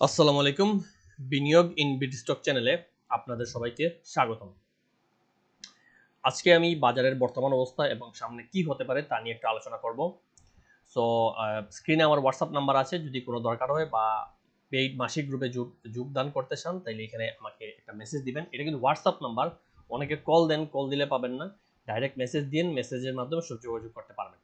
আসসালামু আলাইকুম। বিনিয়োগ ইন বিডস্টক চ্যানেলে আপনাদের সবাইকে স্বাগতম। আজকে আমি বাজারের বর্তমান অবস্থা এবং সামনে কি হতে পারে তা নিয়ে একটা আলোচনা করব। সো স্ক্রিনে আমার হোয়াটসঅ্যাপ নাম্বার আছে, যদি কোনো দরকার হয় বা পেইড মাসিক গ্রুপে যোগদান করতে চান তাহলে এখানে আমাকে একটা মেসেজ দিবেন। এটা কিন্তু হোয়াটসঅ্যাপ নাম্বার, অনেকে কল দেন, কল দিলে পাবেন না, ডাইরেক্ট মেসেজ দিন, মেসেজের মাধ্যমে যোগাযোগ করতে পারবেন।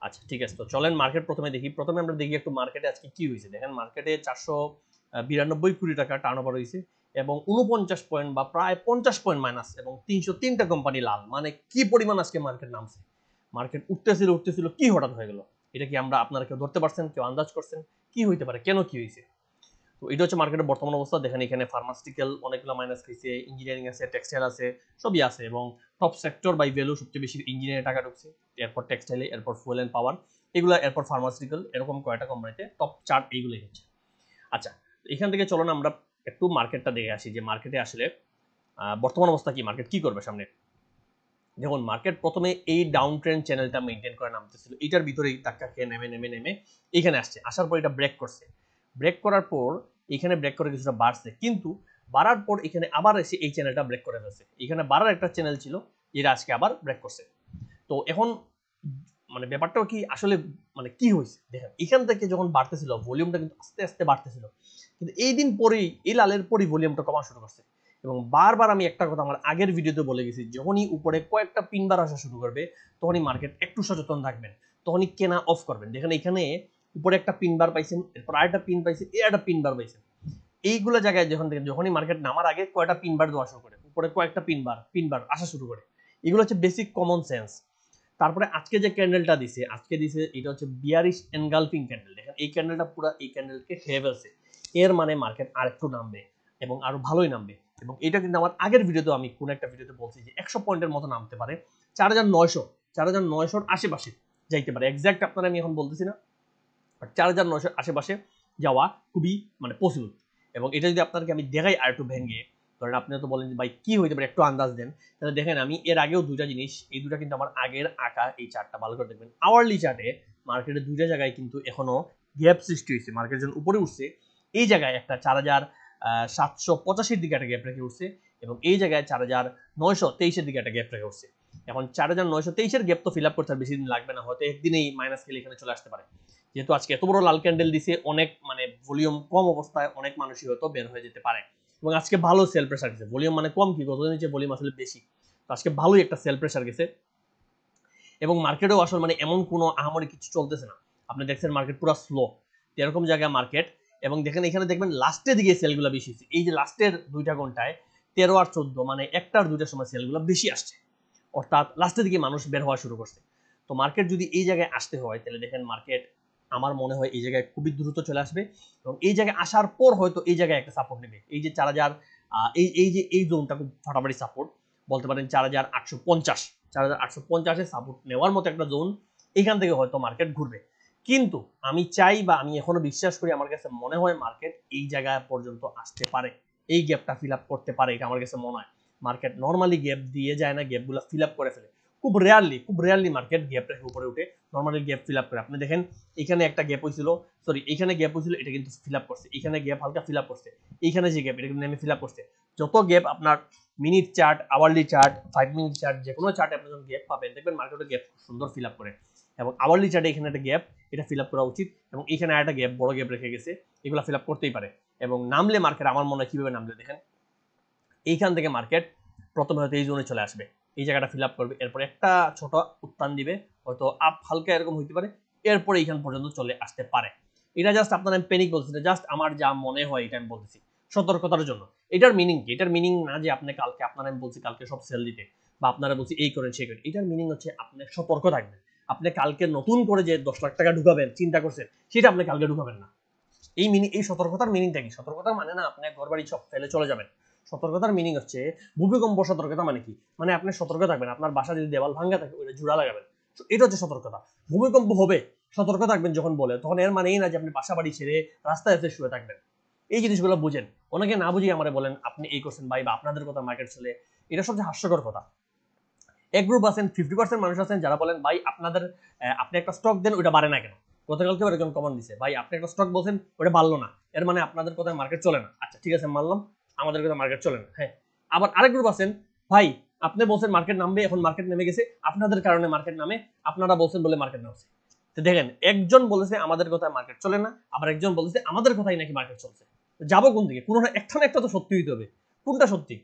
আচ্ছা ঠিক আছে, তো চলেন মার্কেট প্রথমে দেখি। প্রথমে আমরা দেখি একটু মার্কেটে আজকে কি হয়েছে। দেখেন মার্কেটে 492 কোটি টাকা টার্নওভার হয়েছে এবং 49 পয়েন্ট বা প্রায় 50 পয়েন্ট মাইনাস এবং 303টা কোম্পানি লাল। মানে কি পরিমাণ আজকে মার্কেট নামছে। মার্কেট উঠতেছিল কি হঠাৎ হয়ে গেল, এটা কি আপনারা কেউ ধরতে পারছেন, কেউ আন্দাজ করছেন কি হইতে পারে, কেন কি হয়েছে? তো এটা হচ্ছে মার্কেটের বর্তমান অবস্থা। দেখেন এখানে ফার্মাসিউটিক্যাল অনেকগুলো মাইনাস খাইছে, ইঞ্জিনিয়ারিং আছে, টেক্সটাইল আছে, সবই আছে এবং টপ সেক্টর বাই ভ্যালু সবচেয়ে বেশি ইঞ্জিনিয়ারিং টাকা ঢুকছে, এরপর টেক্সটাইলে, এরপর ফুয়েল এন্ড পাওয়ার, এগুলো, এরপর ফার্মাসিউটিক্যাল, এরকম কয়টা কোম্পানিতে টপ চার্ট এইগুলোই হচ্ছে। আচ্ছা, এখান থেকে চলুন আমরা একটু মার্কেটটা দেখে আসি যে মার্কেটে আসলে বর্তমান অবস্থা কি, মার্কেট কি করবে সামনে। দেখুন মার্কেট প্রথমে এই ডাউন ট্রেন্ড চ্যানেলটা মেনটেন করে নামতেছিল, এটার ভিতরেই ধাক্কা খেয়ে নেমে নেমে নেমে এখানে আসছে, আসার পর এটা ব্রেক করছে, ব্রেক করার পর এখানে ব্রেক করে কিছুটা বাড়ছে, কিন্তু বাড়ার পর এখানে আবার এসে এই চ্যানেলটা ব্রেক করে ফেলছে। এখানে বাড়ার একটা চ্যানেল ছিল, যেটা আজকে আবার ব্রেক করছে। তো এখন মানে ব্যাপারটা কি আসলে মানে কি হয়েছে দেখেন, এখান থেকে যখন বাড়তেছিল ভলিউমটা কিন্তু আস্তে আস্তে বাড়তেছিল, কিন্তু এই দিন পরেই এই লালের পরই ভলিউমটা কমা শুরু করছে। এবং বারবার আমি একটা কথা আমার আগের ভিডিওতে বলে গেছি, যখনই উপরে কয়েকটা পিনবার আসা শুরু করবে তখনই মার্কেট একটু সচেতন থাকবেন, তখনই কেনা অফ করবেন। দেখেন এখানে উপরে একটা পিনবার পাইছেন, এরপর আরেকটা পিন পাইছেন, এই একটা পিনবার পাইছেন। এইগুলো জায়গায় যখনই মার্কেট নামার আগে কয়টা পিনবার দেওয়া শুরু করে, উপরে কয়েকটা পিনবার আসা শুরু করে, এগুলো হচ্ছে বেসিক কমন সেন্স। তারপরে আজকে যে ক্যান্ডেলটা দিছে, আজকে দিছে এটা হচ্ছে বিয়ারিশ এনগালফিং ক্যান্ডেল। দেখেন এই ক্যান্ডেলটা পুরো এই ক্যান্ডেলকে খেয়ে ফেলছে, এর মানে মার্কেট আরেকটু নামবে এবং আরো ভালোই নামবে। এবং এটা কিন্তু আমার আগের ভিডিওতে আমি কোন একটা ভিডিওতে বলছি যে 100 পয়েন্টের মতো নামতে পারে, 4900 আশেপাশে যাইতে পারে। এক্সাক্ট আপনারা আমি এখন বলতেছি না, বাট 4900 আশেপাশে যাওয়া খুবই মানে পসিবল। এবং এটা যদি আপনাকে আমি দেখাই আর একটু ভেঙে, ধরেন আপনি তো বলেন যে ভাই কি হইতে পারে একটু আন্দাজ দেন, তাহলে দেখেন আমি এর আগেও দুইটা জিনিস, এই দুটা কিন্তু আমার আগের আঁকা, এই চার্টটা ভালো করে দেখবেন। আওয়ারলি চার্টে মার্কেটের দুইটা জায়গায় কিন্তু এখনো গ্যাপ সৃষ্টি হয়েছে, মার্কেট যখন উপরে উঠছে এই জায়গায় একটা 4785-র দিকে একটা গ্যাপ রেখে উঠছে এবং এই জায়গায় 4923-এর দিকে একটা গ্যাপ রেখে উঠছে। এখন 4923-এর গ্যাপ তো ফিল আপ করতে আর বেশি দিন লাগবে না, হয়তো একদিনেই মাইনাস খেলে এখানে চলে আসতে পারে। যেহেতু আজকে এত বড় লাল ক্যান্ডেল দিছে, অনেক মানে ভলিউম কম অবস্থায় অনেক মানুষই হয়তো বের হয়ে যেতে পারে এবং আজকে ভালো সেল প্রেসার গেছে। ভলিউম মানে কম কি, গতদিন যে ভলিউম আসলে বেশি, তো আজকে ভালোই একটা সেল প্রেসার গেছে এবং মার্কেটেও আসলে মানে এমন কোনো আহামরি কিছু চলতেছে না। আপনি দেখছেন মার্কেট পুরো স্লো, এরকম জায়গায় মার্কেট। এবং দেখেন এখানে দেখবেন লাস্টের দিকে সেলগুলো বেশি হচ্ছে, এই যে লাস্টের 2টা ঘন্টায় 13 আর 14 মানে 1টা আর 2টার সময় সেলগুলো বেশি আসছে, অর্থাৎ লাস্টের দিকে মানুষ বের হওয়া শুরু করছে। তো মার্কেট যদি এই জায়গায় আসতে হয় তাহলে দেখেন মার্কেট আমার মনে হয় এই জায়গায় খুবই দ্রুত চলে আসবে এবং এই জায়গায় আসার পর হয়তো এই জায়গায় একটা সাপোর্ট নেবে। এই যে 4000, এই জোনটা খুব ফাটাফাটি সাপোর্ট বলতে পারেন, 4850, 4850-এ সাপোর্ট নেওয়ার মতো একটা জোন, এখান থেকে হয়তো মার্কেট ঘুরবে। কিন্তু আমি চাই বা আমি এখনো বিশ্বাস করি, আমার কাছে মনে হয় মার্কেট এই জায়গা পর্যন্ত আসতে পারে, এই গ্যাপটা ফিল আপ করতে পারে, এটা আমার কাছে মনে হয়। মার্কেট নর্মালি গ্যাপ দিয়ে যায় না, গ্যাপগুলো ফিল আপ করে ফেলে। খুব রেয়ারলি মার্কেট গ্যাপ রেখে উপরে উঠে নর্মালি গ্যাপ ফিল আপ করে। আপনি দেখেন এখানে একটা গ্যাপ হয়েছিল, সরি এখানে গ্যাপ হয়েছিল, এটা কিন্তু ফিল আপ করছে, এখানে গ্যাপ হালকা ফিল আপ করছে, এইখানে যে গ্যাপ এটা কিন্তু নেমে ফিল আপ করছে। যত গ্যাপ আপনার minute chart, hourly chart, 5 minute chart, যে কোনো চার্টে আপনি যখন গ্যাপ পাবেন দেখবেন মার্কেটে গ্যাপ সুন্দর ফিল আপ করে। এবং আওয়ারলি চার্টে এখানে একটা গ্যাপ, এটা ফিল আপ করা উচিত এবং এখানে একটা গ্যাপ, বড় গ্যাপ রেখে গেছে, এগুলো ফিল আপ করতেই পারে। এবং নামলে মার্কেট আমার মনে হয় কিভাবে নামলে দেখেন, এইখান থেকে মার্কেট প্রথমে হয়তো এই জোনে চলে আসবে, এই জায়গাটা ফিল আপ করবে, এরপর একটা ছোট উত্থান দিবে, হয়তো আপ হালকা এরকম হইতে পারে, এরপরে এইখান পর্যন্ত চলে আসতে পারে। এটা জাস্ট আপনার আমি প্যানিক বলছি না, জাস্ট আমার যা মনে হয় এটা আমি বলতেছি সতর্কতার জন্য। এটার মিনিং কি? এটার মিনিং না যে আপনি কালকে, আপনার আমি বলছি কালকে সব সেল দিতে বা আপনারা বলছি এই করেন সেই করেন, এটার মিনিং হচ্ছে আপনি সতর্ক থাকবেন। আপনি কালকে নতুন করে যে 10 লাখ টাকা ঢুকাবেন চিন্তা করছেন, সেটা আপনি কালকে ঢুকাবেন না। এই সতর্কতার মিনিংটা কি? সতর্কতার মানে না আপনি ঘর বাড়ি সব ফেলে চলে যাবেন। সতর্কতার মিনিং হচ্ছে ভূমিকম্প সতর্কতা। মানে কি? মানে আপনি সতর্ক থাকবেন, আপনার বাসা যদি দেওয়াল ভাঙ্গা থাকে ওইটা জোড়া লাগাবেন। এটা হচ্ছে সতর্কতা। ভূমিকম্প হবে, সতর্ক থাকবেন যখন বলে, তখন এর মানেই না যে আপনি বাসা বাড়ি ছেড়ে রাস্তায় এসে শুয়ে থাকবেন। এই জিনিসগুলো বুঝেন। অনেকে না বুঝিয়ে আমারে বলেন আপনি এই করছেন ভাই, বা আপনাদের কথা মার্কেট চলে, এটা সবচেয়ে হাস্যকর কথা। এক গ্রুপ আছেন, 50% মানুষ আছেন যারা বলেন ভাই আপনাদের, আপনি একটা স্টক দেন ওটা বাড়ে না কেন? গতকালকে একজন কমন দিছে, ভাই আপনি একটা স্টক বলছেন ওটা বাড়লো না, এর মানে আপনাদের কথায় মার্কেট চলে না। আচ্ছা ঠিক আছে, মানলাম আমাদের কথায় মার্কেট চলে না। হ্যাঁ, আবার আরেক গ্রুপ আছেন, ভাই আপনি বলছেন মার্কেট নামবে, এখন মার্কেট নেমে গেছে, আপনাদের কারণে মার্কেট নামে, আপনারা বলছেন বলে মার্কেট নামছে। তো দেখেন, একজন বলেছে আমাদের কথায় মার্কেট চলে না, আবার একজন বলেছে আমাদের কথাই নাকি মার্কেট চলছে। যাবো কোন দিকে? কোনো একটা না একটা তো সত্যি হইতে হবে, কোনটা সত্যি?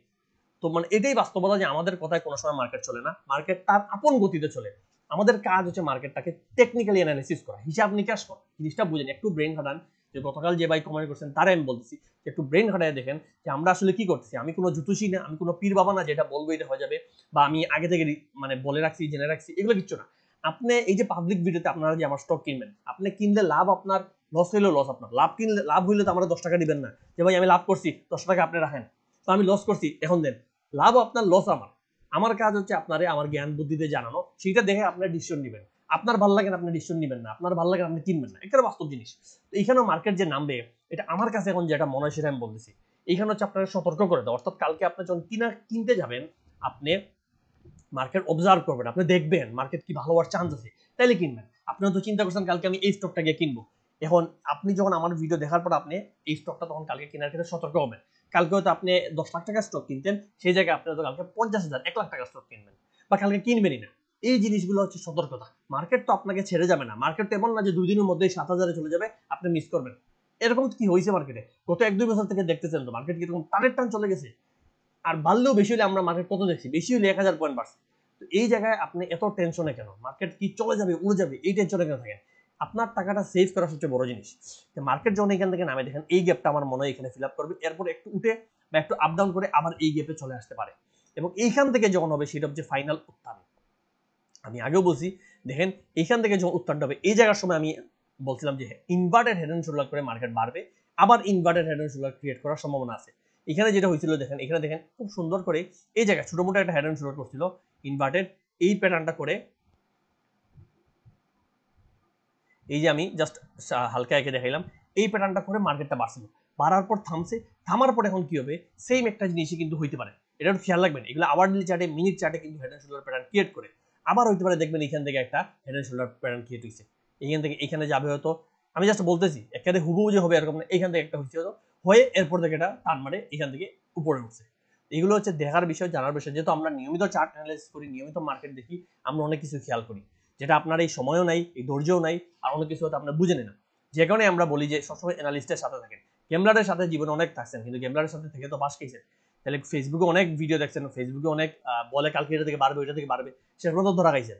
তো মানে এটাই বাস্তবতা যে আমাদের কথায় কোনো সময় মার্কেট চলে না, মার্কেট তার আপন গতিতে চলে। আমাদের কাজ হচ্ছে মার্কেটটাকে টেকনিক্যালি অ্যানালাইসিস করা, হিসাব নিকাশ করা, জিনিসটা বুঝেন, একটু ব্রেন খাটান। যে গতকাল যে ভাই কমেন্ট করছেন তারা আমি বলতেছি একটু ব্রেন খাটায় দেখেন যে আমরা আসলে কি করতেছি। আমি কোনো জুতুষি না, আমি কোনো পীর বাবা না যেটা বলবো এটা হয়ে যাবে, বা আমি আগে থেকে মানে বলে রাখছি, জেনে রাখছি, এগুলো কিচ্ছু না। আপনি এই যে পাবলিক ভিডিওতে আপনারা যে আমার স্টক কিনবেন, আপনি কিনলে লাভ আপনার, লস হইলেও লস আপনার। লাভ কিনলে, লাভ হইলে তো আমরা 10 টাকা দিবেন না যে ভাই আমি লাভ করছি 10 টাকা আপনি রাখেন, তো আমি লস করছি এখন দেন। লাভ আপনার, লস আমার। আমার কাজ হচ্ছে আপনারে আমার জ্ঞান বুদ্ধিতে জানানো, সেটা দেখে আপনার ডিসিশন নেবেন। আপনার ভালো লাগে আপনি ডিসিশন নেবেন না, আপনার ভালো লাগে আপনি কিনবেন না, একটা বাস্তব জিনিস। তো এইখানেও মার্কেট যে নামবে, এটা আমার কাছে এখন যেটা মনে হয় সেটা আমি বলতেছি। এইখানে হচ্ছে আপনারা সতর্ক করে দেয়, অর্থাৎ কালকে আপনি যখন কিনতে যাবেন, আপনি মার্কেট অবজার্ভ করবেন, আপনি দেখবেন মার্কেট কি ভালো হওয়ার চান্স আছে, তাইলে কিনবেন। আপনি হয়তো চিন্তা করছেন কালকে আমি এই স্টকটা গিয়ে কিনবো, এখন আপনি যখন আমার ভিডিও দেখার পর আপনি এই স্টকটা তখন কালকে কেনার ক্ষেত্রে সতর্ক হবেন। কালকে হয়তো আপনি 10 লাখ টাকার স্টক কিনতেন, সেই জায়গায় আপনি হয়তো কালকে 50,000, 1 লাখ টাকার স্টক কিনবেন, বা কালকে কিনবেনই না। এই জিনিসগুলো হচ্ছে সতর্কতা। মার্কেট তো আপনাকে ছেড়ে যাবে না, মার্কেট তো এমন না যে 2 দিনের মধ্যেই 7,000-এ চলে যাবে, আপনি মিস করবেন। এরকম কি হয়েছে মার্কেটে? গত 1-2 বছর থেকে দেখতেছেন তো মার্কেট কিরকম টানের টান চলে গেছে। আর বাড়লেও বেশি হলে আমরা মার্কেট কত দেখছি, বেশি হলে 1000 পয়েন্ট বাড়ছে। তো এই জায়গায় আপনি এত টেনশনে কেন? মার্কেট কি চলে যাবে, উড়ে যাবে, এই টেনশনে কেন থাকেন? আপনার টাকাটা সেভ করা সবচেয়ে বড় জিনিস। মার্কেট যখন এখান থেকে নামে, দেখেন এই গ্যাপটা আমার মনে হয় এখানে ফিল আপ করবে, এরপর একটু উঠে বা একটু আপ ডাউন করে আবার এই গ্যাপে চলে আসতে পারে, এবং এইখান থেকে যখন হবে সেটা হচ্ছে ফাইনাল উত্থান। আমি আগেও বলছি, দেখেন এইখান থেকে যখন উত্থানটা হবে, এই জায়গার সময় আমি বলছিলাম যে ইনভার্টেড হেড এন্ড শোল্ডার করে মার্কেট বাড়বে, আবার inverted head and shoulder create করার সম্ভাবনা আছে। এখানে যেটা হয়েছিল দেখেন, এখানে দেখেন খুব সুন্দর করে এই জায়গায় ছোট মোটো একটা হেড এন্ড শোল্ডার করছিল ইনভার্টেড, এই প্যাটার্নটা করে, এই যে আমি জাস্ট হালকা এঁকে দেখাইলাম, এই প্যাটার্নটা করে মার্কেটটা বাড়ছিল, বাড়ার পর থামছে, থামার পর এখন কি হবে, সেম একটা জিনিসই কিন্তু হইতে পারে। এটা একটু খেয়াল রাখবেন, এগুলো আওয়ারলি চার্টে, মিনিট চার্টে কিন্তু head and shoulder pattern create করে। আবার হইতে পারে দেখবেন এখান থেকে একটা head and shoulder pattern create হয়েছে, এখান থেকে এখানে যাবে হয়তো, আমি জাস্ট বলতেছি এখানে হুবহু যে হবে এরকম না, এখান থেকে একটা হচ্ছে হয়তো হয়ে এরপর থেকে এটা টান মারে এখান থেকে উপরে উঠছে। এগুলো হচ্ছে দেখার বিষয়, জানার বিষয়। যেহেতু আমরা নিয়মিত চার্ট অ্যানালাইসিস করি, নিয়মিত মার্কেট দেখি, আমরা অনেক কিছু খেয়াল করি, যেটা আপনার এই সময়ও নাই, এই ধৈর্যও নাই, আর অনেক কিছু হয়তো আপনার বুঝে নেন। যে কারণে আমরা বলি যে সবসময় অ্যানালিস্টের সাথে থাকেন। গেমলারের সাথে জীবনে অনেক থাকছেন, কিন্তু গেমলারের সাথে থেকে তো বাস খেয়েছেন। তাহলে ফেসবুকে অনেক ভিডিও দেখছেন, ফেসবুকে অনেক বলে কালকে এটা থেকে বাড়বে, ওইটা থেকে বাড়বে, সেগুলো তো ধরা খাইছেন।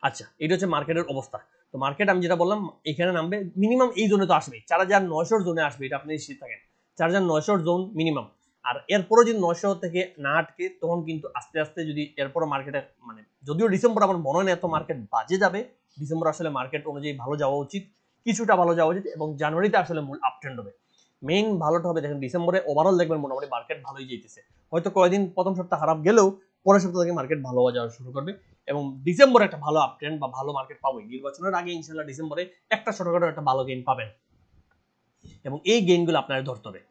আচ্ছা, এটা হচ্ছে মার্কেটের অবস্থা। তো মার্কেট আমি যেটা বললাম এখানে নামবে, মিনিমাম এই জোনে তো আসবে, 4,900 জোনে আসবে, এটা আপনি নিশ্চিত থাকেন। 4,900 জোন মিনিমাম। আর এরপরও যদি 900 থেকে না আটকে, তখন কিন্তু আস্তে আস্তে যদি এরপরও মার্কেটে, মানে যদিও ডিসেম্বর আমার মনে হয় না এত মার্কেট বাজে যাবে, ডিসেম্বর আসলে মার্কেট অনুযায়ী ভালো যাওয়া উচিত, কিছুটা ভালো যাওয়া উচিত, এবং জানুয়ারিতে আসলে মূল আপ ট্রেন্ড হবে। মেইন ভালোটা হবে দেখেন ডিসেম্বরে ওভারঅল দেখবেন মোটামুটি মার্কেট ভালোই যেতেছে, হয়তো কয়েকদিন প্রথম সপ্তাহ খারাপ গেলেও পরের সপ্তাহ থেকে মার্কেট ভালো হওয়া যাওয়া শুরু করবে, এবং ডিসেম্বরে একটা ভালো আপ ট্রেন্ড বা ভালো মার্কেট পাবোই। নির্বাচনের আগে ইনশাল্লাহ ডিসেম্বরে একটা ছোটখাটো একটা ভালো গেইন পাবেন, এবং এই গেইনগুলো আপনারা ধরতে হবে।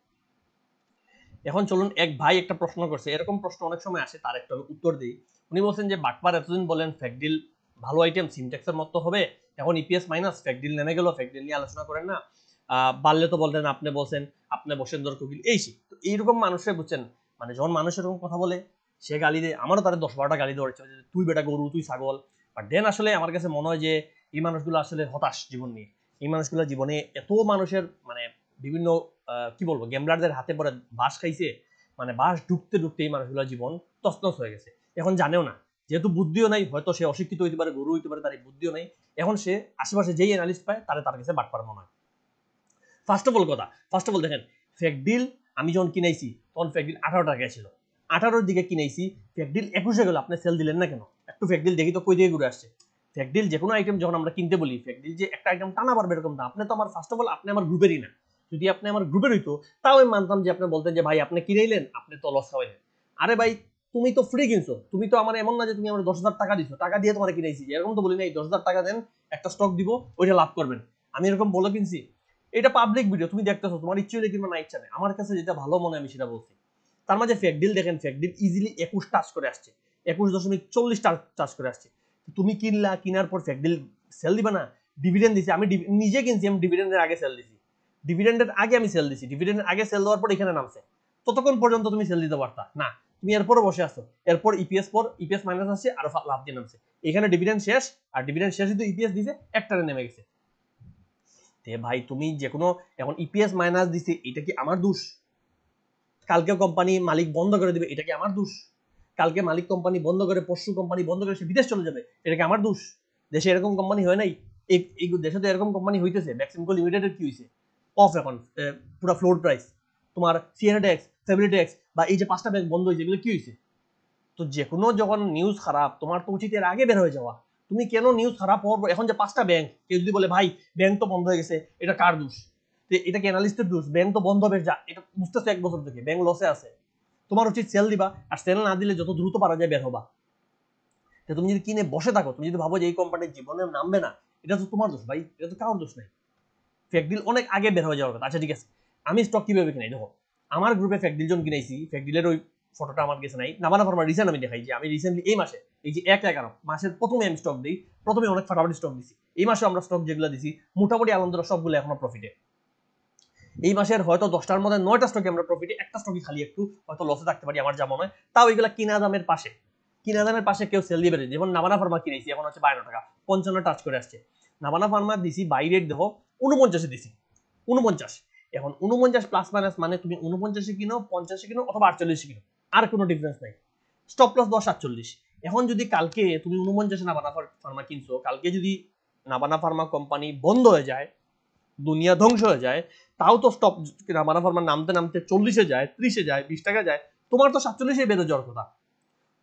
এখন চলুন, এক ভাই একটা প্রশ্ন করছে, এরকম প্রশ্ন অনেক সময় আসে, তার একটা উত্তর দিই। উনি বলছেন যে বাটপার এতদিন বলেন ফ্যাকডিল ভালো আইটেম, সিনট্যাক্সের মতো হবে, এখন ইপিএস মাইনাস, ফ্যাকডিল নেমে গেল, ফ্যাকডিল নিয়ে আলোচনা করেন না, বাড়লে তো বলতেন, আপনি বলছেন, আপনি বসেন দর কোকিল, এই সেই। তো এইরকম মানুষের বুঝছেন, মানে যখন মানুষ এরকম কথা বলে, সে গালি দেয়, আমারও তাদের 10-12টা গালি দেওয়ার ইচ্ছা, তুই বেটা গরু, তুই ছাগল। বাট দেন আসলে আমার কাছে মনে হয় যে এই মানুষগুলো আসলে হতাশ জীবন নিয়ে। এই মানুষগুলো জীবনে এত মানুষের মানে বিভিন্ন কি বলবো, গেমলারদের হাতে পরে বাস খাইছে, মানে বাস ঢুকতে ঢুকতে এই মানুষগুলোর জীবন তছনছ হয়ে গেছে। এখন জানেও না, যেহেতু বুদ্ধিও নাই, হয়তো সে অশিক্ষিত হইতে পারে, গরু হইতে পারে, তার বুদ্ধিও নাই। এখন সে আশেপাশে যেই অ্যানালিস্ট পায় তার কাছে বাটপার মনে হয়। ফার্স্ট অফ অল দেখেন, ফ্যাকডিল আমি যখন কিনাইছি তখন ফ্যাকডিল 18 টাকা ছিল, 18-র দিকে কিনাইছি, ফ্যাকডিল 21-এ গেল, আপনি সেল দিলেন না কেন? একটু ফ্যাকডিল দেখি তো কই দিকে ঘুরে আসছে। ফ্যাকডিল যে কোনো আইটেম যখন আমরা কিনতে বলি, ফ্যাকডিল যে একটা আইটেম টানা পারবে এরকম না। আপনি তো আমার ফার্স্ট অফ অল আপনি আমার গ্রুপেরই না। যদি আপনি আমার গ্রুপের হইতো তাও আমি মানতাম যে আপনি বলতেন যে ভাই আপনি কিনাইলেন, আপনি তো লস খাওয়াইলেন। আরে ভাই, তুমি তো ফ্রি কিনছো, তুমি তো আমার এমন না যে তুমি আমার 10,000 টাকা দিছো, টাকা দিয়ে তোমার কিনাইছি, এরকম তো বলি নাই 10,000 টাকা দেন, একটা স্টক দিব, ওইটা লাভ করবেন। আমি এরকম বলে কিনছি? এটা পাবলিক ভিডিও, তুমি দেখতেছো, তোমার ইচ্ছে হলে কিংবা না ইচ্ছা নেই, আমার কাছে যেটা ভালো মনে আমি সেটা বলছি। তার মাঝে ফ্যাকডিল দেখেন, ফ্যাকডিল ইজিলি 21 টাচ করে আসছে, 21.40 টাচ করে আসছে। তুমি কিনার পর ফ্যাকডিল সেল দিবা না? ডিভিডেন্ড দিছি, আমি নিজে কিনছি, আমি ডিভিডেন্ডের আগে সেল দিছি। ডিভিডেন্ডের আগে আমি সেল দিছি, ডিভিডেন্ডের আগে সেল দেওয়ার পর এখানে নামছে, ততক্ষণ পর্যন্ত তুমি সেল দিতে পারতা না, তুমি এরপরও বসে আসো, এরপর ইপিএস মাইনাস আসছে, আরো লাভ দিয়ে নামছে, এখানে ডিভিডেন্ড শেষ, আর ডিভিডেন্ড শেষ কিন্তু ইপিএস দিছে একটারে নেমে গেছে। ভাই তুমি যে কোনো এখন ইপিএস মাইনাস দিছে, এটা কি আমার দোষ? কালকে কোম্পানি মালিক বন্ধ করে দিবে, এটা কি আমার দোষ? কালকে মালিক কোম্পানি বন্ধ করে, পরশু কোম্পানি বন্ধ করে সে বিদেশ চলে যাবে, এটা কি আমার দোষ? দেশে এরকম কোম্পানি হয় নাই, এই দেশে তো এরকম কোম্পানি হইতেছে। ম্যাক্সিমকো লিমিটেডের কি হয়েছে? অফ এখন পুরো ফ্লোর প্রাইস। তোমার সিএনএক্স, ফেভিলিটেক্স বা এই যে 5টা ব্যাংক বন্ধ হয়েছে, এগুলো কি হয়েছে? তো যে কোনো যখন নিউজ খারাপ, তোমার তো উচিত এর আগে বের হয়ে যাওয়া। তুমি কেন নিউজ খারাপ হওয়ার পর এখন যে 5টা ব্যাংক, কেউ যদি বলে ভাই ব্যাংক তো বন্ধ হয়ে গেছে, এটা কার দোষ? এটা কি অ্যানালিস্টের দোষ? ব্যাংক তো বন্ধ হবে, যা এটা বুঝতেছে 1 বছর থেকে ব্যাংক লসে আছে, তোমার উচিত সেল দিবা, আর সেল না দিলে যত দ্রুত পারা যায় বের হবা। তুমি যদি কিনে বসে থাকো, তুমি যদি ভাবো যে এই কোম্পানির জীবনে নামবে না, এটা তো তোমার দোষ ভাই, এটা তো কারোর দোষ নাই। ফ্যাকডিল অনেক আগে বের হয়ে যাওয়ার কথা। আচ্ছা ঠিক আছে, আমি স্টক কিভাবে কিনাই দেখো, আমার গ্রুপে ফ্যাকডিল জন কিনাইছি, ফ্যাকডিলের ওই ফটোটা আমার কাছে নাই, নাবানা ফার্মার রিসেন্ট আমি দেখাই যে আমি রিসেন্টলি এই মাসে, এই যে 1/11 মাসের প্রথমে আমি স্টক দিই, প্রথমে অনেক ফাটাফাটি স্টক দিছি, এই মাসে আমরা স্টক যেগুলো দিছি মোটামুটি আলহামদুলিল্লাহ সবগুলো এখনো প্রফিটে। এই মাসের হয়তো 10টার মধ্যে 9টা স্টকে আমরা প্রফিটে, একটা স্টকই খালি একটু হয়তো লসে থাকতে পারি আমার যা মনে হয়, তাও এগুলো কিনা দামের পাশে, কিনা দামের পাশে কেউ সেল দিয়ে বেরোয়। যেমন নাবানা ফার্মা কিনেছি এখন হচ্ছে 52 টাকা, 55 টাচ করে আসছে। নাবানা ফার্মা দিছি বাই রেট দেখো 49-এ দিছি, 49। এখন 49 প্লাস মাইনাস মানে তুমি 49-এ কিনো, 50-এ কিনো অথবা 48-এ কিনো, আর কোনো ডিফারেন্স নাই। Stop loss 10-48। এখন যদি কালকে তুমি 49-এ নাবানা ফার্মা কিনছো, কালকে যদি নাবানা ফার্মা কোম্পানি বন্ধ হয়ে যায়, দুনিয়া ধ্বংস হয়ে যায়, তাও তো স্টপ নাবানা ফার্মা নামতে নামতে 40-এ যায়, 30-এ যায়, 20 টাকা যায়, তোমার তো 47-এ বেরো যাওয়ার কথা।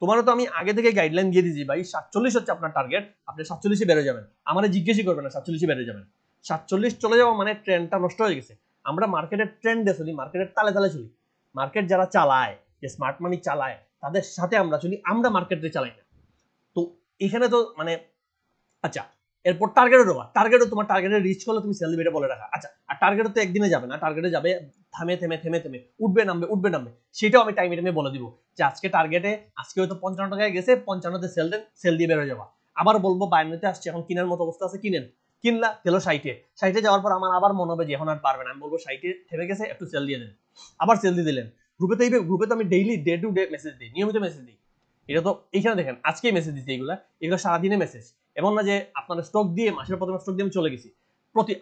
তোমারও তো আমি আগে থেকে গাইডলাইন দিয়ে দিয়েছি ভাই 47 হচ্ছে আপনার টার্গেট, আপনি 47-এ বেরো যাবেন, আমার জিজ্ঞেসই করবেন না, 47-এ বেরো যাবেন। 47 চলে যাওয়া মানে ট্রেন্ডটা নষ্ট হয়ে গেছে। আমরা মার্কেটের ট্রেন্ডে চলি, মার্কেটের তালে তালে চলি, মার্কেট যারা চালায়, যে স্মার্ট মানি চালায়, তাদের সাথে আমরা চলি, আমরা মার্কেটে চালাই না। তো এখানে তো মানে আচ্ছা, এরপর টার্গেটও দেওয়া, টার্গেটও তোমার টার্গেটে রিচ করলে তুমি সেল দিবে বলে রাখা। আচ্ছা, আর টার্গেটও তো একদিনে যাবে না, টার্গেটে যাবে থেমে থেমে থেমে থেমে, উঠবে নামবে উঠবে নামবে, সেটাও আমি টাইমে টাইমে বলে দিব যে আজকে টার্গেটে, আজকে হয়তো 55 টাকায় গেছে, 55-তে সেল দেন, সেল দিয়ে বেরো যাওয়া। আবার বলবো 52-তে আসছে, এখন কিনার মতো অবস্থা আছে, কিনেন, কিনলা গেল 60-এ, 60-এ যাওয়ার পর আমার আবার মনে হবে যে এখন আর পারবে না, আমি বলবো 60-এ থেমে গেছে, একটু সেল দিয়ে দেন, আবার সেল দিয়ে দিলেন। গ্রুপে তো আমি daily day to day message দিই, নিয়মিত মেসেজ দিই। এটা তো এইখানে দেখেন আজকেই মেসেজ দিচ্ছি, এগুলো সারাদিনে মেসেজ, এমন না যে আপনার স্টক দিয়ে মাসের প্রথমে স্টক দিয়ে আমি চলে গেছি।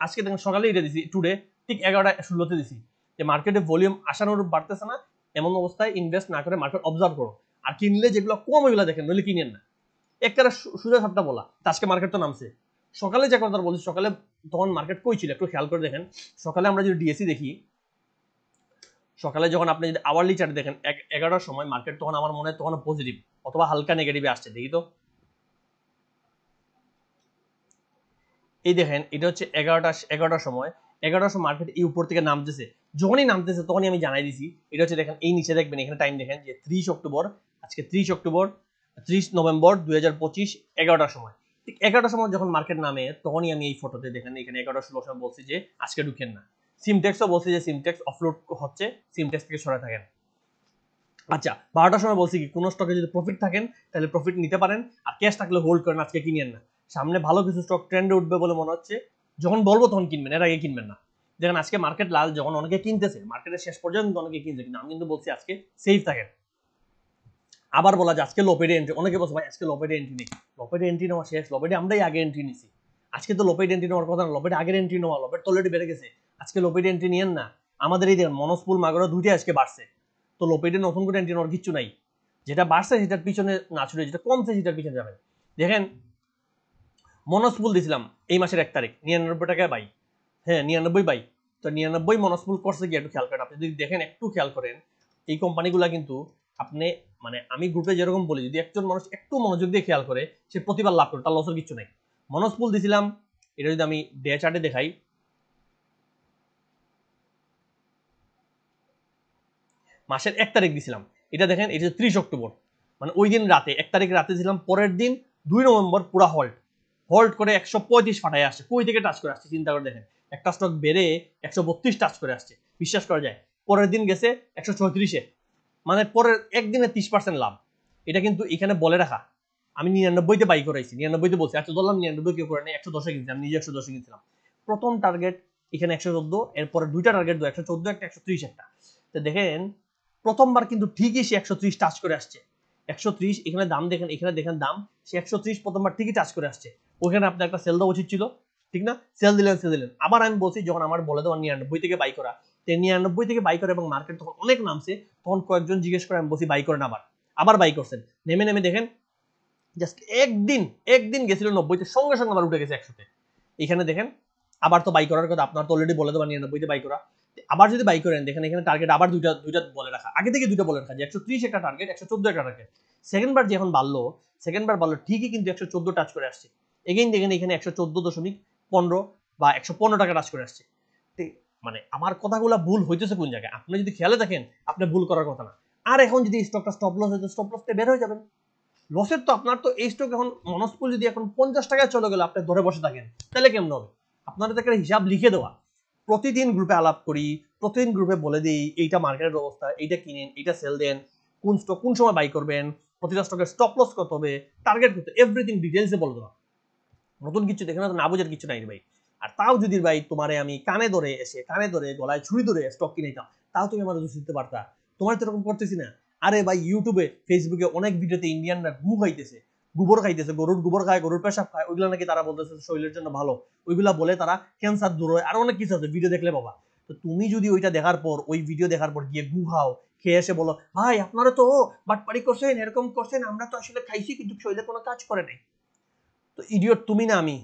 আজকে দেখেন সকালে এটা দিছি, টুডে ঠিক 11:16-তে দিছি যে মার্কেটে ভলিউম আশানুরূপ বাড়তেছে না, এমন অবস্থায় ইনভেস্ট না করে মার্কেট অবজার্ভ করো, আর কিনলে যেগুলো কম ওইগুলো দেখেন, নইলে কিনেন না। একটা সোজা সাপটা বলা, আজকে মার্কেট তো নামছে, সকালে যে কথা বলছি, সকালে তখন মার্কেট কই ছিল একটু খেয়াল করে দেখেন। সকালে আমরা যদি ডিএসসি দেখি, সকালে যখন আপনি যদি আওয়ারলি চার্ট দেখেন 11টার সময় মার্কেট, তখন আমার মনে হয় তখন পজিটিভ অথবা হালকা নেগেটিভে আসছে, দেখি তো। এই দেখেন এটা হচ্ছে 11টার সময়, 11টার সময় মার্কেট এই উপর থেকে নামতেছে, যখনই নামতেছে তখনই আমি জানাই দিছি। এটা হচ্ছে দেখেন এই নিচে দেখবেন, এখানে টাইম দেখেন যে 30 অক্টোবর, আজকে 30 অক্টোবর, 30 নভেম্বর 2025, 11টার সময়। ঠিক 11টার সময় যখন মার্কেট নামে, তখনই আমি এই ফটোতে দেখেন এখানে 11:16 সময় বলছি যে আজকে ঢুকেন না। সিমটেক্সও বলছি যে সিমটেক্স অফলোড হচ্ছে, সিমটেক্স থেকে সরে থাকেন। আচ্ছা, 12টার সময় বলছি কি, কোন স্টকে যদি প্রফিট থাকেন তাহলে প্রফিট নিতে পারেন, আর ক্যাশ থাকলে হোল্ড করেন, আজকে কিনেন না। সামনে ভালো কিছু স্টক ট্রেন্ডে উঠবে বলে মনে হচ্ছে, যখন বলবো তখন কিনবেন, এর আগে কিনবেন না। দেখেন আজকে মার্কেট লাল, যখন অনেকে কিনতেছে, মার্কেটের শেষ পর্যন্ত অনেকে কিনছে, কিন্তু আমি কিন্তু বলছি আজকে সেফ থাকেন। আবার বলা যায় আজকে লোপেডে এন্ট্রি, অনেকে বলছে ভাই আজকে লোপেডে এন্ট্রি নেই, লোপেডে এন্ট্রি নেওয়া শেষ, লোপেডে আমরাই আগে এন্ট্রি নিছি। আজকে তো লোপেড এন্ট্রি নেওয়ার কথা না, লোপেড আগের এন্ট্রি নেওয়া, লোপেড তো অলরেডি বেড়ে গেছে, আজকে লোপেড এন্ট্রি নিয়েন না। আমাদের এই দেখেন মনসপুল মাগরা দুইটাই আজকে বাড়ছে, তো লোপেডে নতুন করে এন্ট্রি নেওয়ার কিছু নাই। যেটা বাড়ছে সেটার পিছনে না ছুটে, যেটা কমছে সেটার পিছনে যাবেন। দেখেন মনসপুল দিছিলাম এই মাসের 1 তারিখ 99 টাকায় বাই, হ্যাঁ 99 বাই, তো 99 মনসপুল করছে কি একটু খেয়াল করেন, আপনি যদি দেখেন একটু খেয়াল করেন, এই কোম্পানিগুলা কিন্তু আপনি মানে আমি গ্রুপে যেরকম বলি, যদি একজন মানুষ একটু মনোযোগ দিয়ে খেয়াল করে, সে প্রতিবার লাভ করে, তার লসের কিছু নাই। মনসপুল দিছিলাম, এটা যদি আমি ডে চার্টে দেখাই, মাসের 1 তারিখ দিছিলাম, এটা দেখেন এটা 30 অক্টোবর, মানে ওই দিন রাতে 1 তারিখ রাতে ছিলাম, পরের দিন 2 নভেম্বর পুরা হোল্ড করে 135 ফাটায় আসছে, কই থেকে টাচ করে আসছে চিন্তা করে দেখেন, একটা স্টক বেড়ে 132 টাচ করে আসছে, বিশ্বাস করা যায়। পরের দিন গেছে 134-এ, মানে পরের একদিনে 30% লাভ। এটা কিন্তু এখানে বলে রাখা, আমি 99-তে বাই করাইছি, 99-তে বলছি, আচ্ছা ধরলাম 99 কেউ করে নেই, 110-এ কিনছি, আমি নিজে 110-এ কিনছিলাম। প্রথম টার্গেট এখানে 114, এরপরে দুইটা টার্গেট 114 একটা 130 একটা। তো দেখেন প্রথমবার কিন্তু ঠিকই সে 130 টাচ করে আসছে, 130 এখানে দাম দেখেন, এখানে দেখেন দাম, সে 130 প্রথমবার ঠিকই টাচ করে আসছে। ওখানে আপনার একটা সেল দেওয়া উচিত ছিল, ঠিক না? সেল দিলেন। আবার আমি বলছি যখন আমার বলে দেওয়া 99 থেকে বাই করা, 99 থেকে বাই করে এবং মার্কেট তখন অনেক নামছে, তখন কয়েকজন জিজ্ঞেস করে আমি বলছি বাই করেন, আবার বাই করছেন, নেমে দেখেন জাস্ট একদিন গেছিল 90-তে, সঙ্গে আবার উঠে গেছে 100-তে। এখানে দেখেন আবার তো বাই করার কথা, আপনার তো অলরেডি বলে দেওয়া 99-তে বাই করা, আবার যদি বাই করেন দেখেন এখানে টার্গেট আবার দুইটা বলে রাখা, আগে থেকে দুইটা বলে রাখা যে 130 একটা টার্গেট, 114 একটা টার্গেট। সেকেন্ডবার যখন বাড়লো ঠিকই কিন্তু 114 টাচ করে আসছে। এগেইন দেখেন এখানে 114.15 বা 115 টাকা টাচ করে আসছে। মানে আমার কথাগুলো ভুল হইতেছে কোন জায়গায়, আপনি যদি খেয়ালে দেখেন আপনি ভুল করার কথা না। আর এখন যদি স্টকটা স্টপ লস হইতো, স্টপ লসতে বের হয়ে যাবেন। লসের তো আপনার তো এই স্টক এখন মনস্পুল যদি এখন 50 টাকায় চলে গেল, আপনি ধরে বসে থাকেন, তাহলে কেমন হবে? আপনার তো একটা হিসাব লিখে দেওয়া, প্রতিদিন গ্রুপে আলাপ করি, প্রতিদিন গ্রুপে বলে দিই এইটা মার্কেটের অবস্থা, এইটা কিনেন, এইটা সেল দেন, কোন স্টক কোন সময় বাই করবেন, প্রতিটা স্টকের স্টপ লস কত হবে, টার্গেট কত, এভরিথিং ডিটেইলসে বলে দেওয়া। নতুন কিছু দেখে না বোঝার কিছু নাই ভাই। আর তাও যদি ভাই তোমারে আমি কানে ধরে গলায় ছুরি ধরে স্টক কিনেতাম, তাও তুমি আমার দোষ দিতে পারতা। তোমার তো এরকম করতেছি না। আরে ভাই ইউটিউবে ফেসবুকে অনেক ভিডিওতে ইন্ডিয়ানরা গোবর খাইতেছে, গরুর গোবর খায়, গরুর পেশাব খায়, ওইগুলো নাকি তারা বলতেছে শরীরের জন্য ভালো, ওইগুলা বলে তারা ক্যান্সার দূর হয়, আর অনেক কিছু আছে ভিডিও দেখলে বাবা। তো তুমি যদি ওইটা দেখার পর, ওই ভিডিও দেখার পর গিয়ে গু খাও, খেয়ে এসে বলো ভাই আপনারা তো বাটপারি করছেন, এরকম করছেন, আমরা তো আসলে খাইছি কিন্তু শরীরে কোনো কাজ করে নাই, তো ইডিয়ট তুমি না আমি।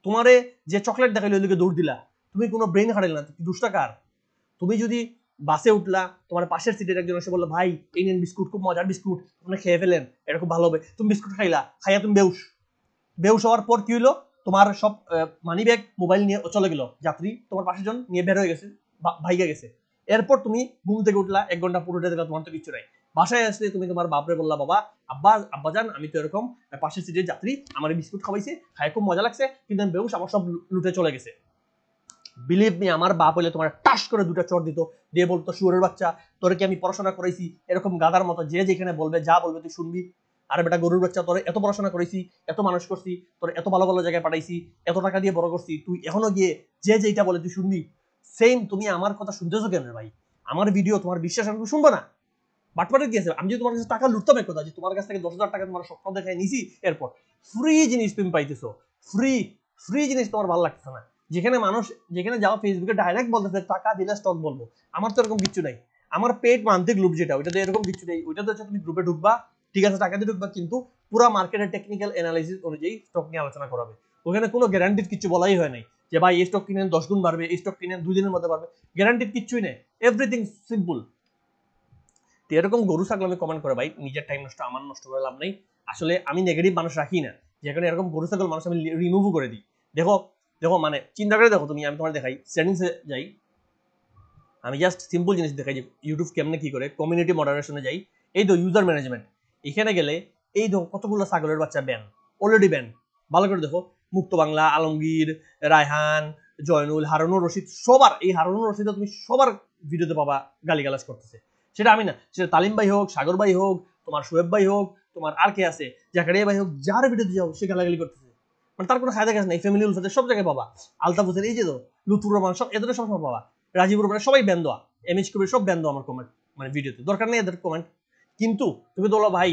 তোমারে যে চকলেট দেখাইলো ওইদিকে দৌড় দিলা, তুমি কোনো ব্রেন হারাইল না, দুষ্টা কার? তুমি যদি বাসে উঠলা, তোমার পাশের সিটের একজন এসে বললো ভাই এই নেন বিস্কুট, খুব মজার বিস্কুট, আপনি খেয়ে ফেলেন, এটা খুব ভালো হবে, তুমি বিস্কুট খাইয়া তুমি বেউস হওয়ার পর কি হলো, তোমার সব মানি ব্যাগ মোবাইল নিয়ে চলে গেল, যাত্রী তোমার পাশের জন নিয়ে বের হয়ে গেছে, ভাইগা গেছে। এরপর তুমি ঘুম থেকে উঠলা, 1 ঘন্টা পুরোটা দিলা, তোমার তো কিছু নাই। বাসায় আসলে তুমি তোমার বাপরে বললা বাবা আব্বাজান আমি তো এরকম পাশের সিটের যাত্রী, আমার বিস্কুট খাওয়াইছে, খাই খুব মজা লাগছে, কিন্তু আমি বেউস, আমার সব লুটে চলে গেছে। বিলিভ মি, আমার বাপ হলে তোমার টাস করে দুটা চড় দিত, দিয়ে বলতো শুয়োরের বাচ্চা, তোরে কি আমি পড়াশোনা করাইছি এরকম গাধার মতো, যে যেখানে বলবে যা বলবে তুই শুনবি? আরে বেটা গরুর বাচ্চা, তোরে এত পড়াশোনা করেছি, এত মানুষ করছি, তোর এত ভালো ভালো জায়গায় পাঠাইছি, এত টাকা দিয়ে বড় করছি, তুই এখনো গিয়ে যে যেটা বলে তুই শুনবি? সেম তুমি আমার কথা শুনতেছো কেন ভাই? আমার ভিডিও তোমার বিশ্বাস আমি শুনবো না? বাটপারে কি আছে? আমি যদি তোমার কাছে টাকা লুটতাম এক কথা, যে তোমার কাছ থেকে 10,000 টাকা তোমার স্বপ্ন দেখায় নিছি, এরপর ফ্রি জিনিস তুমি পাইতেছো, ফ্রি ফ্রি জিনিস তোমার ভালো লাগতেছে না। যেখানে যাও ফেসবুকে ডাইরেক্ট বলতেছে টাকা দিলে স্টক বলবো, আমার তো এরকম কিছু নাই। আমার পেড মান্থলি গ্রুপ যেটা, ওইটাতে এরকম কিছু নেই। ওইটাতে হচ্ছে তুমি গ্রুপে ঢুকবা, ঠিক আছে টাকা দিয়ে ঢুকবা, কিন্তু পুরো মার্কেটের টেকনিক্যাল অ্যানালাইসিস অনুযায়ী স্টক নিয়ে আলোচনা করাবে। ওখানে কোনো গ্যারান্টিড কিছু বলাই হয় নাই যে ভাই এই স্টক কিনেন 10 গুণ বাড়বে, এই স্টক কিনেন 2 দিনের মধ্যে বাড়বে, গ্যারান্টিড কিছুই নেই, এভরিথিং সিম্পল। এরকম গরু ছাগল আমি কমেন্ট করে ভাই, নিজের টাইম নষ্ট, আমার নষ্ট করে লাভ নেই। আসলে আমি নেগেটিভ মানুষ রাখি না, যেখানে এরকম গরু ছাগল মানুষ আমি রিমুভও করে দিই। দেখো দেখো মানে চিন্তা করে দেখো, তুমি, আমি তোমার দেখাই, সেটিংসে যাই, আমি জাস্ট সিম্পল জিনিস দেখাই যে ইউটিউব কেমনে কি করে, কমিউনিটি মডারেশনে যাই, এই তো ইউজার ম্যানেজমেন্ট, এখানে গেলে এই দেখো কতগুলো ছাগলের বাচ্চা ব্যান, অলরেডি ব্যান। ভালো করে দেখো, মুক্ত বাংলা, আলমগীর, রায়হান, জয়নুল, হারুনুর রশিদ, সবার, এই হারুনুর রশিদ তুমি সবার ভিডিওতে পাবা গালিগালাজ করতেছে। সেটা আমি না, সেটা তালিম ভাই হোক, সাগর ভাই হোক, তোমার শোয়েব ভাই হোক, তোমার আর কে আছে, জাকারিয়া ভাই হোক, যার ভিডিওতে যাও সে গালাগালি করতেছে। মানে তার কোনো ফায়দা কাজ নেই। ফ্যামিলি উলফাদের সব জায়গায় পাবা, আলতাফ হোসেন, এই যে তো লুতুর রহমান, সব এদের সব সময় পাবা, রাজীবুর রহমান, সবাই ব্যান দেওয়া, এমএইচ কবির সব ব্যান দেওয়া আমার কমেন্ট, মানে ভিডিওতে দরকার নেই এদের কমেন্ট। কিন্তু তুমি বলো ভাই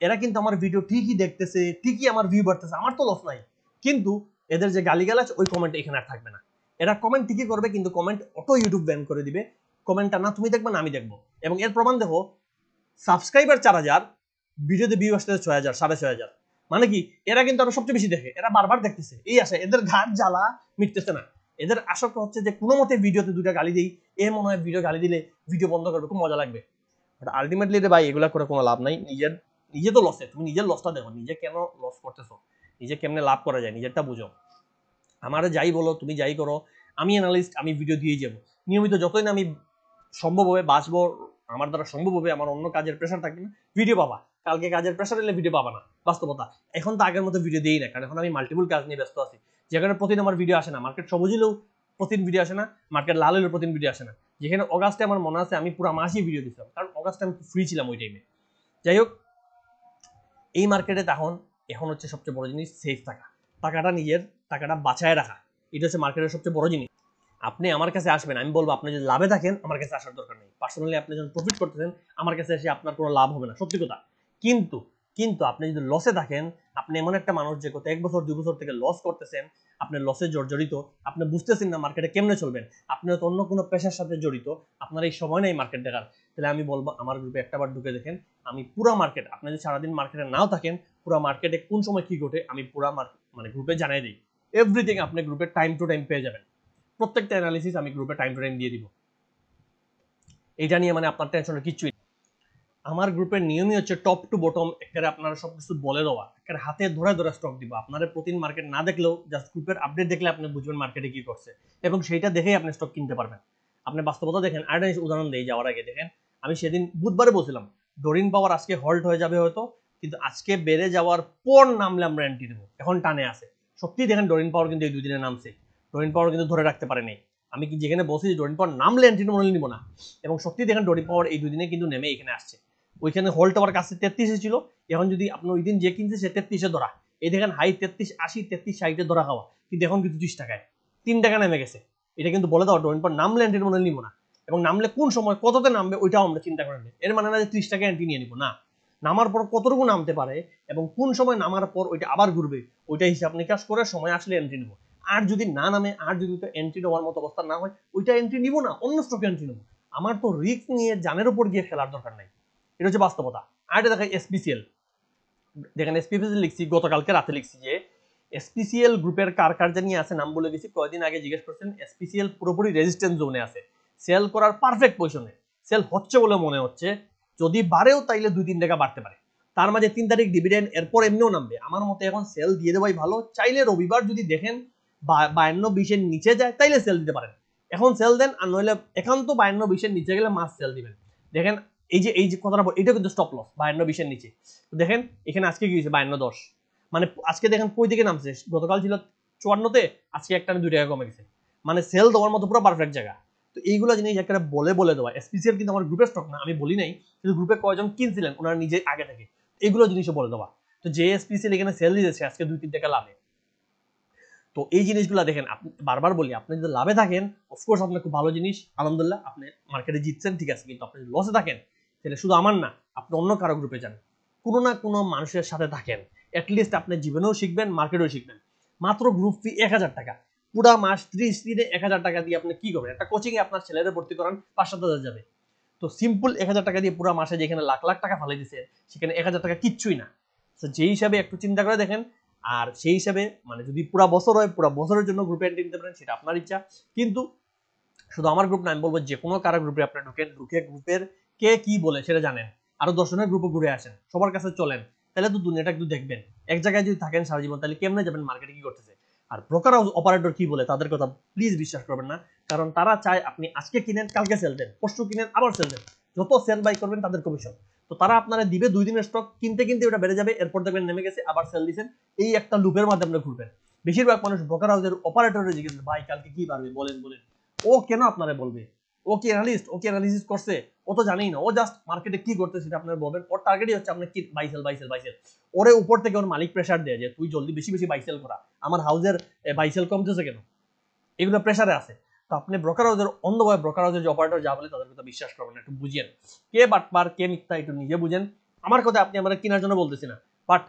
এরা কিন্তু আমার ভিডিও ঠিকই দেখতেছে, ঠিকই আমার ভিউ বাড়তেছে, আমার তো লস নাই, কিন্তু এদের যে গালিগালাজ ওই কমেন্ট এখানে আর থাকবে না। এরা কমেন্ট ঠিকই করবে, কিন্তু কমেন্ট অটো ইউটিউব ব্যান করে দিবে। কমেন্টটা না তুমি দেখবে না আমি দেখবো। এবং এর প্রমাণ দেখো, সাবস্ক্রাইবার 4,000, ভিডিওতে ভিউ আসতে 6,000, 6,500। মানে কি, এরা কিন্তু আরো সবচেয়ে বেশি দেখে, এরা বারবার দেখতেছে, এই আসে, এদের ঘাট জ্বালা মিটতেছে না। এদের আসক্ত হচ্ছে যে কোনো মতে ভিডিওতে দুটা গালি দিই, এ মনে হয় ভিডিও গালি দিলে ভিডিও বন্ধ করবে, খুব মজা লাগবে। বাট আলটিমেটলি রে ভাই এগুলা করে কোনো লাভ নাই। নিজে তো লসে, তুমি নিজের লসটা দেখো, নিজে কেন লস করতেছো, নিজে কেমনে লাভ করা যায় নিজেরটা বুঝো। আমারে যাই বলো, তুমি যাই করো, আমি অ্যানালিস্ট, আমি ভিডিও দিয়ে যাবো নিয়মিত, যতদিন আমি সম্ভব হবে বাঁচবো, আমার দ্বারা সম্ভব হবে, আমার অন্য কাজের প্রেশার থাকবে না, ভিডিও পাবা। কালকে কাজের প্রেশার এলে ভিডিও পাবা না, বাস্তবতা। এখন তো আগের মতো ভিডিও দিই না, কারণ এখন আমি মাল্টিপল কাজ নিয়ে ব্যস্ত আছি, যেখানে প্রতিদিন আমার ভিডিও আসে না। মার্কেট সবুজ হলেও প্রতিদিন ভিডিও আসে না, মার্কেট লাল হলেও প্রতিদিন ভিডিও আসে না। যেখানে অগাস্টে আমার মনে আছে আমি পুরো মাসই ভিডিও দিতাম, কারণ অগাস্টে আমি ফ্রি ছিলাম ওই টাইমে। যাই হোক, এই মার্কেটে এখন হচ্ছে সবচেয়ে বড় জিনিস সেফ থাকা, টাকাটা বাঁচায় রাখা, এটা হচ্ছে মার্কেটের সবচেয়ে বড় জিনিস। আপনি আমার কাছে আসবেন, আমি বলবো আপনি যদি লাভে থাকেন আমার কাছে আসার দরকার নেই। পার্সোনালি আপনি যখন প্রফিট করতেছেন আমার কাছে এসে আপনার কোনো লাভ হবে না, সত্যি কথা। কিন্তু কিন্তু আপনি যদি লসে থাকেন, আপনি এমন একটা মানুষ যে গত 1 বছর 2 বছর থেকে লস করতেছেন, আপনি লসে জর্জরিত, আপনি বুঝতেছেন না মার্কেটে কেমনে চলবেন, আপনি হয়তো অন্য কোনো পেশার সাথে জড়িত, আপনার এই সময় নেই মার্কেট দেখার, তাহলে আমি বলবো আমার গ্রুপে একটাবার ঢুকে দেখেন। আমি পুরো মার্কেট, আপনি যদি সারাদিন মার্কেটে নাও থাকেন, পুরো মার্কেটে কোন সময় কি ঘটে আমি পুরো মানে গ্রুপে জানাই দিই। এভরিথিং আপনি গ্রুপে টাইম টু টাইম পেয়ে যাবেন। প্রত্যেকটা অ্যানালিসিস আমি গ্রুপে টাইম টু টাইম দিয়ে দিব। এটা নিয়ে মানে আপনার টেনশনের কিছুই। আমার গ্রুপের নিয়মই হচ্ছে টপ টু বটম একেবারে আপনারা সবকিছু বলে দেওয়া, একেবারে হাতে ধরে ধরে স্টক দিব। আপনারা প্রতিদিন মার্কেট না দেখলেও জাস্ট গ্রুপের আপডেট দেখলে আপনি বুঝবেন মার্কেটে কি করছে, এবং সেইটা দেখেই আপনি স্টক কিনতে পারবেন। আপনি বাস্তবতা দেখেন, আর উদাহরণ দেই যাওয়ার আগে দেখেন, আমি সেদিন বুধবারে বলছিলাম ডরিন পাওয়ার আজকে হল্ট হয়ে যাবে হয়তো, কিন্তু আজকে বেড়ে যাওয়ার পর নামলে আমরা এন্ট্রি দেবো, এখন টানে আছে। সত্যি দেখেন ডরিন পাওয়ার কিন্তু এই 2 দিনে নামছে, ডরিন পাওয়ার কিন্তু ধরে রাখতে পারেনি। আমি কি যেখানে বলছি ডরিন পাওয়ার নামলে এন্ট্রি মনে নিব না, এবং সত্যি দেখেন ডরিন পাওয়ার এই 2 দিনে কিন্তু নেমে এখানে আসছে। ওইখানে হোল্ড হওয়ার কাছে 33 ছিল, এখন যদি আপনি ওই দিন যে কিনছে সে 33-এ ধরা, এই দেখেন হাই 33.80 33.60-এ ধরা খাওয়া, কিন্তু এখন কিন্তু 30 টাকায় 3 টাকা নেমে গেছে। এটা কিন্তু বলে দেওয়া ডোরেন পর নামলে এন্ট্রি মনে নিব না, এবং নামলে কোন সময় কততে নামবে ওইটাও আমরা চিন্তা করে নিই। এর মানে না যে 30 টাকা এন্ট্রি নিয়ে নিব না, নামার পর কতটুকু নামতে পারে এবং কোন সময় নামার পর ওইটা আবার ঘুরবে ওইটা হিসাব নিকাশ করে সময় আসলে এন্ট্রি নিব। আর যদি না নামে, আর যদি তো এন্ট্রি নেওয়ার মতো অবস্থা না হয়, ওইটা এন্ট্রি নিব না, অন্য স্টকে এন্ট্রি নেব। আমার তো রিস্ক নিয়ে জানের উপর গিয়ে খেলার দরকার নাই, এটা হচ্ছে বাস্তবতা। আর এটা দেখায় এসপিসিএল, দেখেন এসপিসিএল লিখছি গতকালকে রাতে লিখছি যে এসপিসিএল গ্রুপের কার কার জানিয়ে আছে নাম বলে গেছি, কয়েকদিন আগে জিজ্ঞেস করছেন। এসপিসিএল পুরোপুরি রেজিস্ট্যান্স জোনে আছে, সেল করার পারফেক্ট পজিশনে সেল হচ্ছে বলে মনে হচ্ছে। যদি বাড়েও তাইলে 2-3 টাকা বাড়তে পারে, তার মাঝে 3 তারিখ ডিভিডেন্ড, এরপর এমনিও নামবে। আমার মতে এখন সেল দিয়ে দেওয়াই ভালো। চাইলে রবিবার যদি দেখেন 52-20-এর নিচে যায় তাইলে সেল দিতে পারেন, এখন সেল দেন। আর নইলে একান্ত 52-20-এর নিচে গেলে মাস সেল দিবেন। দেখেন এই যে কথাটা এটা কিন্তু স্টপ লস 52-20-এর নিচে। তো দেখেন এখানে আজকে কি হয়েছে 52-10, মানে আজকে দেখেন কই দিকে নামছে, গতকাল ছিল 54-তে, আজকে একটা 2 টাকা কমে গেছে, মানে সেল দেওয়ার মতো পুরো পারফেক্ট জায়গা। তো এইগুলো জিনিস একটা বলে দেওয়া। স্পেশাল কিন্তু আমার গ্রুপের স্টক না, আমি বলি নাই, কিন্তু গ্রুপে কয়জন কিনছিলেন ওনারা নিজে আগে থেকে এইগুলো জিনিসও বলে দেওয়া। তো যে স্পেশাল এখানে সেল দিয়েছে আজকে 2-3 টাকা লাভে। তো এই জিনিসগুলো দেখেন, আপনি বারবার বলি আপনি যদি লাভে থাকেন অফকোর্স আপনার খুব ভালো জিনিস, আলহামদুলিল্লাহ আপনি মার্কেটে জিতছেন, ঠিক আছে। কিন্তু আপনি যদি লসে থাকেন তাহলে শুধু আমার না, আপনি অন্য কারো গ্রুপে যান, কোনো না কোনো মানুষের সাথে থাকেন, অ্যাটলিস্ট আপনি জীবনেও শিখবেন, মার্কেটেও শিখবেন। মাত্র গ্রুপ ফি 1000 টাকা, পুরা মাস 30 দিনে 1000 টাকা দিয়ে আপনি কি করবেন? একটা কোচিং এ আপনার ছেলেদের ভর্তি করান 5-7 হাজার যাবে। তো সিম্পল 1000 টাকা দিয়ে পুরা মাসে যেখানে লাখ লাখ টাকা ফালাই দিচ্ছে সেখানে 1000 টাকা কিচ্ছুই না। তো যেই হিসাবে একটু চিন্তা করে দেখেন, আর সেই হিসাবে মানে যদি পুরো বছর হয় পুরো বছরের জন্য গ্রুপে এন্ট্রি নিতে পারেন, সেটা আপনার ইচ্ছা। কিন্তু শুধু আমার গ্রুপ না, আমি বলবো যে কোনো কারো গ্রুপে আপনি ঢুকেন, ঢুকে গ্রুপের কে কি বলে সেটা জানেন, আরো 10 জনের গ্রুপে ঘুরে আসেন, সবার কাছে চলেন, তাহলে তো দুনিয়াটা একটু দেখবেন। এক জায়গায় যদি থাকেন সারা জীবন তাহলে কেমনে যাবেন মার্কেটে কি করতেছে। আর ব্রোকার অপারেটর কি বলে তাদের কথা প্লিজ বিশ্বাস করবেন না, কারণ তারা চায় আপনি আজকে কিনেন কালকে সেল দেন, পরশু কিনেন আবার সেল দেন, যত সেল বাই করবেন তাদের কমিশন। তো তারা আপনারা দিবে 2 দিনের স্টক, কিনতে কিনতে ওটা বেড়ে যাবে, এরপর দেখবেন নেমে গেছে আবার সেল দিচ্ছেন, এই একটা লুপের মাধ্যমে ঘুরবেন। বেশিরভাগ মানুষ ব্রোকার হাউসের অপারেটরের জিজ্ঞেস ভাই কালকে কি বাড়বে বলেন বলেন, ও কেন আপনারা বলবে? ও কি অ্যানালিস্ট? ও কি অ্যানালিসিস করছে? ও তো জানেই না, ও জাস্ট মার্কেটে কি করতে সেটা আপনারা বলবেন। ওর টার্গেটই হচ্ছে আপনার কি বাইসেল বাইসেল বাইসেল। ওরে উপর থেকে ওর মালিক প্রেসার দেয় যে তুই জলদি বেশি বেশি বাইসেল করা, আমার হাউসের বাইসেল কমতেছে কেন, এগুলো প্রেসারে আছে। তো আপনি ব্রোকার হাউসের অন্ধভাবে ব্রোকার হাউসের যে অপারেটর যা বলে তাদের কথা বিশ্বাস করবেন না, একটু বুঝেন কে বাটপার কে মিথ্যা, একটু নিজে বুঝেন। আমার কথা আপনি আমরা কেনার জন্য বলতেছি না, বাট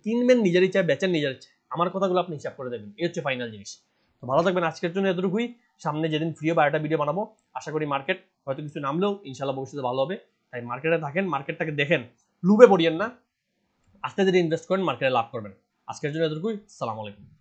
কিনবেন নিজের ইচ্ছায়, বেচেন নিজের ইচ্ছায়, আমার কথাগুলো আপনি হিসাব করে দেবেন, এই হচ্ছে ফাইনাল জিনিস। তো ভালো থাকবেন, আজকের জন্য এতটুকুই। সামনে যেদিন ফ্রি হবে একটা ভিডিও বানাবো, আশা করি মার্কেট হয়তো কিছু নামলেও ইনশাল্লাহ ভবিষ্যতে ভালো হবে। তাই মার্কেটে থাকেন, মার্কেটটাকে দেখেন, লুবে পড়িয়েন না, আস্তে ধীরে ইনভেস্ট করেন, মার্কেটে লাভ করবেন। আজকের জন্য এতটুকুই, আসসালামু আলাইকুম।